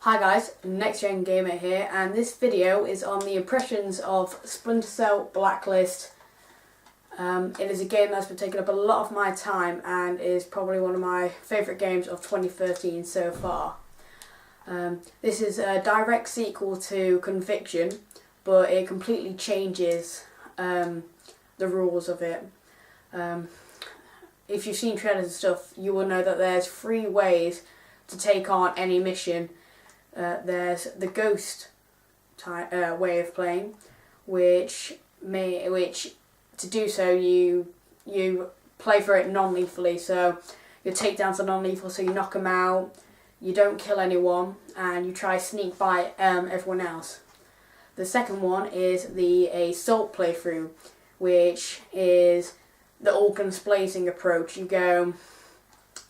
Hi guys, Next Gen Gamer here, and this video is on the impressions of Splinter Cell Blacklist. It is a game that's been taking up a lot of my time and is probably one of my favourite games of 2013 so far. This is a direct sequel to Conviction, but it completely changes the rules of it. If you've seen trailers and stuff, you will know that there's 3 ways to take on any mission. There's the ghost way of playing, which to do so you play for it non-lethally. So your takedowns are non-lethal, so you knock them out, you don't kill anyone, and you try sneak by everyone else. The second one is the assault playthrough, which is the all guns blazing approach. You go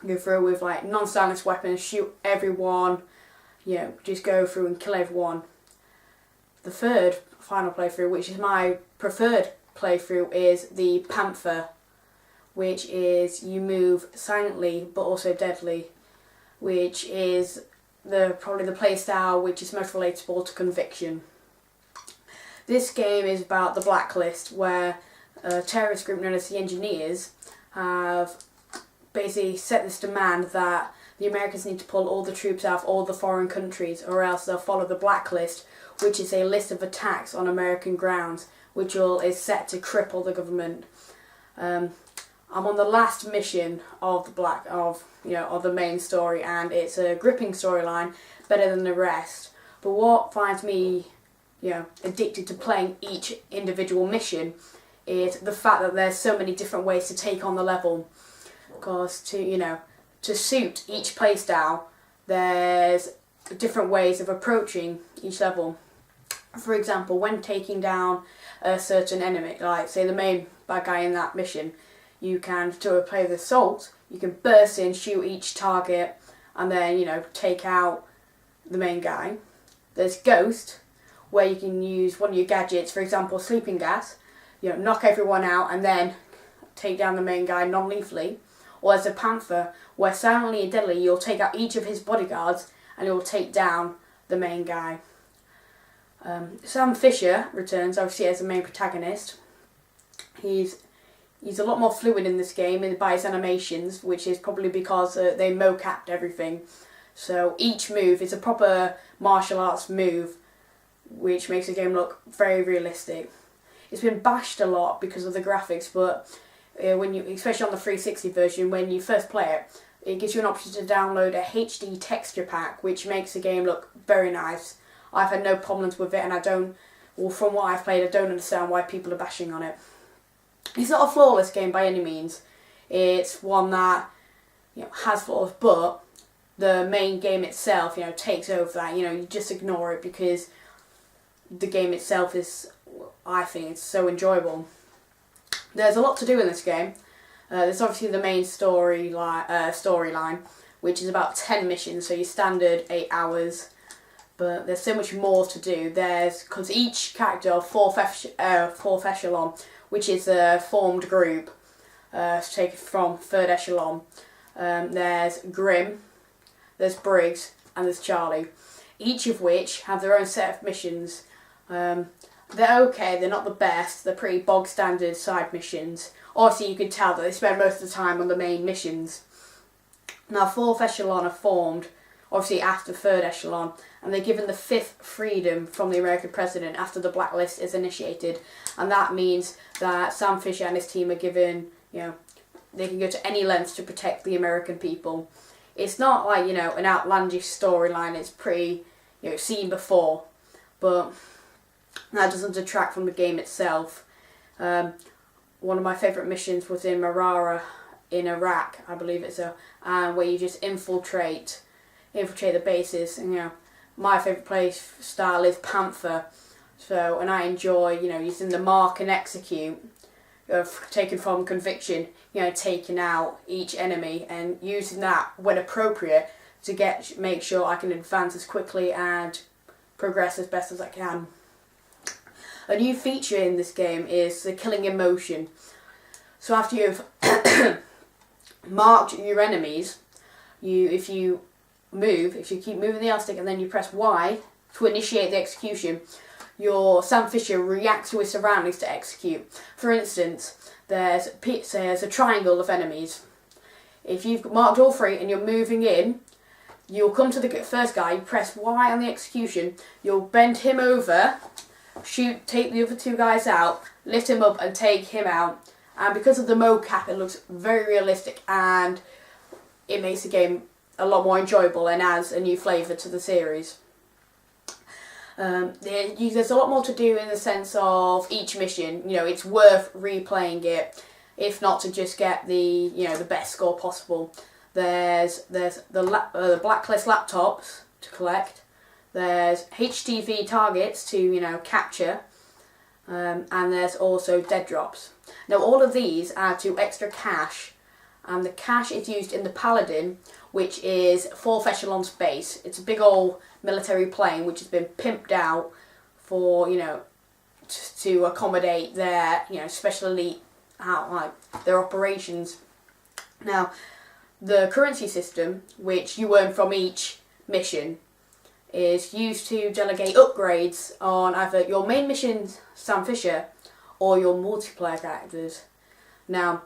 through with like non-silenced weapons, shoot everyone. Just go through and kill everyone. The third final playthrough, which is my preferred playthrough, is the Panther, which is you move silently but also deadly, which is probably the playstyle which is most relatable to Conviction. This game is about the Blacklist, where a terrorist group known as the Engineers have basically set this demand that the Americans need to pull all the troops out of all the foreign countries, or else they'll follow the Blacklist, which is a list of attacks on American grounds, which is set to cripple the government. I'm on the last mission of the main story, and it's a gripping storyline, better than the rest. But what finds me, addicted to playing each individual mission is the fact that there's so many different ways to take on the level. Because to suit each playstyle, there's different ways of approaching each level. For example, when taking down a certain enemy, like say the main bad guy in that mission, you can, to play the assault, you can burst in, shoot each target, and then take out the main guy. There's Ghost, where you can use one of your gadgets, for example sleeping gas, knock everyone out and then take down the main guy non-lethally. Or as a Panther, where silently and deadly you'll take out each of his bodyguards and you'll take down the main guy. Sam Fisher returns, obviously, as the main protagonist. He's a lot more fluid in this game by his animations, which is probably because they mo-capped everything. So each move is a proper martial arts move, which makes the game look very realistic. It's been bashed a lot because of the graphics, but especially on the 360 version, when you first play it, it gives you an option to download a HD texture pack, which makes the game look very nice. I've had no problems with it, and from what I've played, I don't understand why people are bashing on it. It's not a flawless game by any means. It's one that has flaws, but the main game itself takes over that. You just ignore it because the game itself is, I think, it's so enjoyable. There's a lot to do in this game. There's obviously the main storyline, which is about 10 missions, so your standard 8 hours. But there's so much more to do. Because each character of fourth echelon, which is a formed group, taken from third echelon. There's Grim, there's Briggs, and there's Charlie. Each of which have their own set of missions. They're okay, they're not the best, they're pretty bog standard side missions. Obviously you can tell that they spend most of the time on the main missions. Now 4th echelon are formed, obviously after 3rd echelon, and they're given the 5th freedom from the American president after the Blacklist is initiated. And that means that Sam Fisher and his team are given, they can go to any lengths to protect the American people. It's not like, an outlandish storyline, it's pretty, seen before, but that doesn't detract from the game itself. One of my favourite missions was in Marara in Iraq, I believe it's where you just infiltrate the bases. And my favourite play style is Panther. And I enjoy using the mark and execute, taken from Conviction, taking out each enemy and using that when appropriate to make sure I can advance as quickly and progress as best as I can. A new feature in this game is the killing in motion. So after you've marked your enemies, if you move, if you keep moving the L stick and then you press Y to initiate the execution, your Sam Fisher reacts to his surroundings to execute. For instance, there's a triangle of enemies. If you've marked all 3 and you're moving in, you'll come to the first guy, you press Y on the execution, you'll bend him over, take the other 2 guys out, lift him up and take him out. And because of the mocap, it looks very realistic and it makes the game a lot more enjoyable and adds a new flavour to the series. There's a lot more to do in the sense of each mission. It's worth replaying it, if not to just get the the best score possible. There's the Blacklist laptops to collect. There's HTV targets to capture, and there's also dead drops. Now all of these add to extra cash, and the cash is used in the Paladin, which is 4th echelon space. It's a big old military plane which has been pimped out for to accommodate their special elite their operations. Now the currency system, which you earn from each mission, is used to delegate upgrades on either your main mission Sam Fisher or your multiplayer characters. Now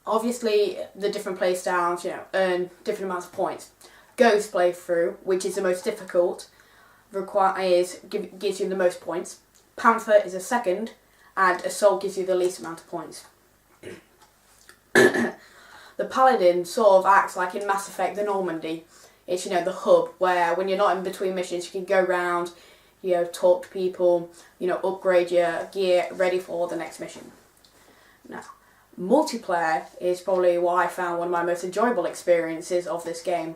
obviously the different playstyles earn different amounts of points. Ghost playthrough, which is the most difficult, gives you the most points. Panther is a second, and Assault gives you the least amount of points. The Paladin sort of acts like in Mass Effect the Normandy. It's the hub where when you're not in between missions you can go around, talk to people, upgrade your gear ready for the next mission. Now multiplayer is probably what I found one of my most enjoyable experiences of this game.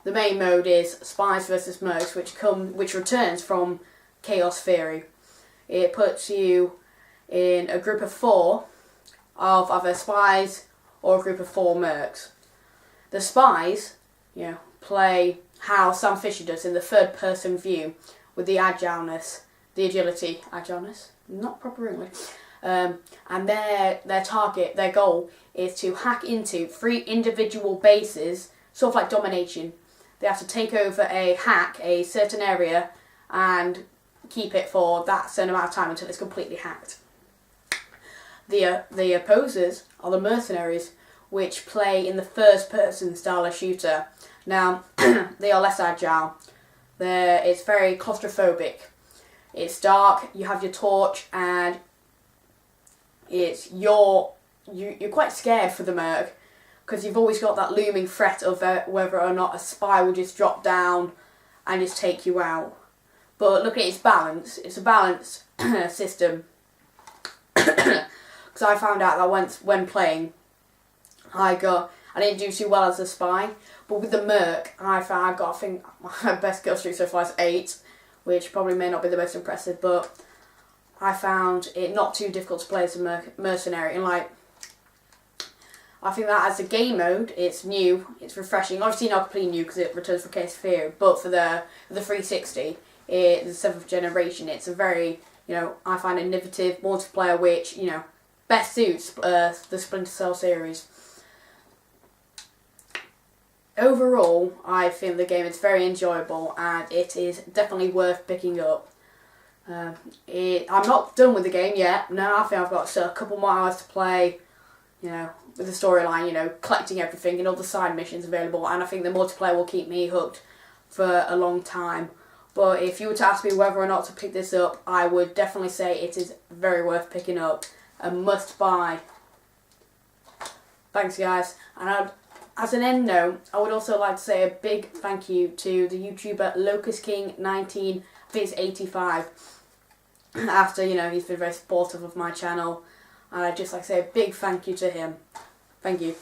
The main mode is Spies vs Mercs, which returns from Chaos Theory. It puts you in a group of 4 of either spies or a group of 4 mercs. The spies, play how Sam Fisher does in the 3rd person view with the agileness, not proper English. And their goal is to hack into 3 individual bases, sort of like domination. They have to take over a certain area and keep it for that certain amount of time until it's completely hacked. The opposers are the mercenaries, which play in the 1st person style of shooter. Now they are less agile. It's very claustrophobic. It's dark. You have your torch, and you're quite scared for the merc, because you've always got that looming threat of whether or not a spy will just drop down and just take you out. But look at its balance. It's a balanced system. Because I found out that when playing, I didn't do too well as a spy. But with the merc, I think my best kill streak so far is 8, which probably may not be the most impressive, but I found it not too difficult to play as a mercenary. And I think that as a game mode, it's new, it's refreshing. Obviously not completely new because it returns for Chaos Theory, but for the 360, the 7th generation, it's a very, I find innovative multiplayer which, best suits the Splinter Cell series. Overall, I think the game is very enjoyable and it is definitely worth picking up. I'm not done with the game yet. No, I think I've got a couple more hours to play, with the storyline, collecting everything and all the side missions available, and I think the multiplayer will keep me hooked for a long time. But if you were to ask me whether or not to pick this up, I would definitely say it is very worth picking up. A must buy. Thanks guys. And as an end note, I would also like to say a big thank you to the YouTuber Locust King 19, I think it's 85. After, he's been very supportive of my channel. And I'd just like to say a big thank you to him. Thank you.